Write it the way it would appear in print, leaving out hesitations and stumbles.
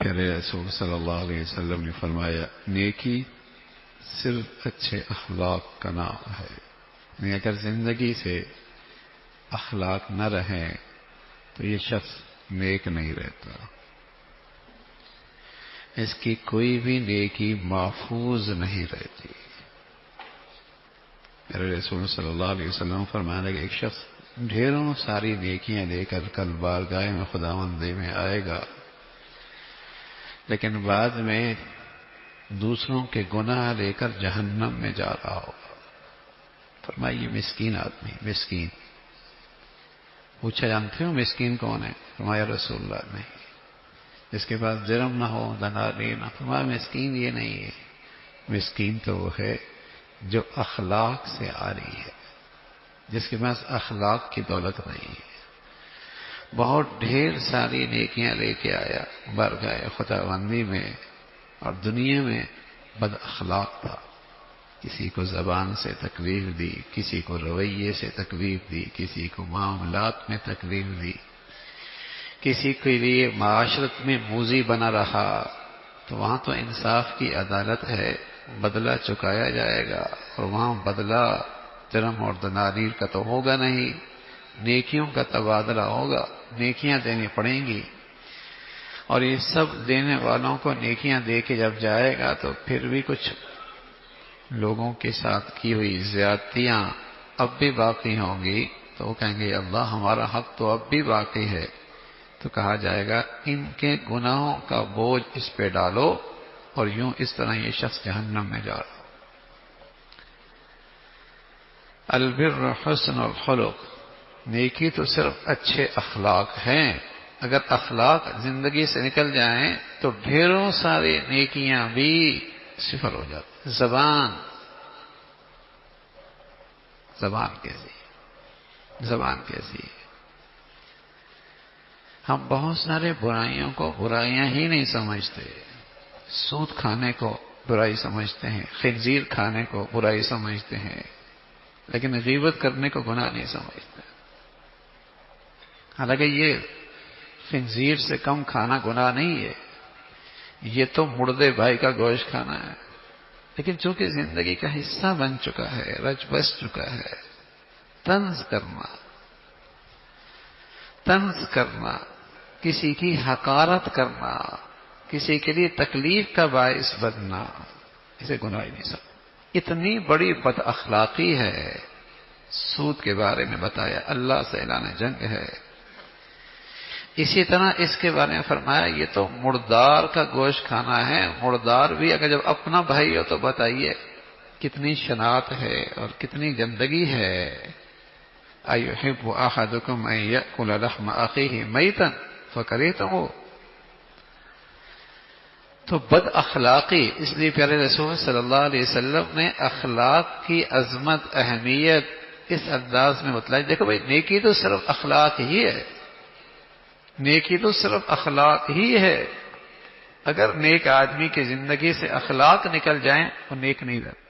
پیارے رسول صلی اللہ علیہ وسلم نے فرمایا نیکی صرف اچھے اخلاق کا نام ہے، یعنی اگر زندگی سے اخلاق نہ رہیں تو یہ شخص نیک نہیں رہتا، اس کی کوئی بھی نیکی محفوظ نہیں رہتی۔ میرے رسول صلی اللہ علیہ وسلم فرمانے کہ ایک شخص ڈھیروں ساری نیکیاں لے کر کل بارگاہ میں خداوندی میں آئے گا، لیکن بعد میں دوسروں کے گناہ لے کر جہنم میں جا رہا ہوگا۔ فرمائیے مسکین آدمی، مسکین۔ پوچھا جانتے ہو مسکین کون ہے؟ فرمایا رسول اللہ نہیں، جس کے پاس درم نہ ہو، دناری نہ۔ فرمایا مسکین یہ نہیں ہے، مسکین تو وہ ہے جو اخلاق سے آ رہی ہے، جس کے پاس اخلاق کی دولت نہیں ہے۔ بہت ڈھیر ساری نیکیاں لے کے آیا بارگاہ خداوندی میں، اور دنیا میں بد اخلاق تھا، کسی کو زبان سے تکلیف دی، کسی کو رویے سے تکلیف دی، کسی کو معاملات میں تکلیف دی، کسی کے لیے معاشرت میں موذی بنا رہا۔ تو وہاں تو انصاف کی عدالت ہے، بدلہ چکایا جائے گا، اور وہاں بدلہ درم اور دنانیر کا تو ہوگا نہیں، نیکیوں کا تبادلہ ہوگا، نیکیاں دینی پڑیں گی۔ اور یہ سب دینے والوں کو نیکیاں دے کے جب جائے گا تو پھر بھی کچھ لوگوں کے ساتھ کی ہوئی زیادتیاں اب بھی باقی ہوں گی، تو وہ کہیں گے اللہ ہمارا حق تو اب بھی باقی ہے۔ تو کہا جائے گا ان کے گناہوں کا بوجھ اس پہ ڈالو، اور یوں اس طرح یہ شخص جہنم میں جا رہا۔ البر حسن الخلق، نیکی تو صرف اچھے اخلاق ہیں۔ اگر اخلاق زندگی سے نکل جائیں تو ڈھیروں ساری نیکیاں بھی صفر ہو جاتی۔ زبان کیسی ہے؟ ہم بہت سارے برائیوں کو برائیاں ہی نہیں سمجھتے، سود کھانے کو برائی سمجھتے ہیں، خنزیر کھانے کو برائی سمجھتے ہیں، لیکن غیبت کرنے کو گناہ نہیں سمجھتے۔ حالانکہ یہ خنزیر سے کم کھانا گناہ نہیں ہے، یہ تو مردے بھائی کا گوشت کھانا ہے، لیکن چونکہ زندگی کا حصہ بن چکا ہے، رچ بس چکا ہے۔ طنز کرنا، کسی کی حقارت کرنا، کسی کے لیے تکلیف کا باعث بننا، اسے گناہ نہیں سمجھتے۔ اتنی بڑی بد اخلاقی ہے۔ سود کے بارے میں بتایا اللہ سے اعلان جنگ ہے۔ اسی طرح اس کے بارے میں فرمایا یہ تو مردار کا گوشت کھانا ہے۔ مردار بھی اگر جب اپنا بھائی ہو تو بتائیے کتنی شناعت ہے اور کتنی گندگی ہے۔ أَيُحِبُّ أَحَدُكُمْ أَن يَأْكُلَ لَحْمَ أَخِيهِ مَيْتًا فَكَرِهْتُمُوهُ۔ تو بد اخلاقی، اس لیے پیارے رسول صلی اللہ علیہ وسلم نے اخلاق کی عظمت، اہمیت اس انداز میں بتلائی۔ دیکھو بھائی نیکی تو صرف اخلاق ہی ہے، نیکی تو صرف اخلاق ہی ہے۔ اگر نیک آدمی کی زندگی سے اخلاق نکل جائیں وہ نیک نہیں رہتا۔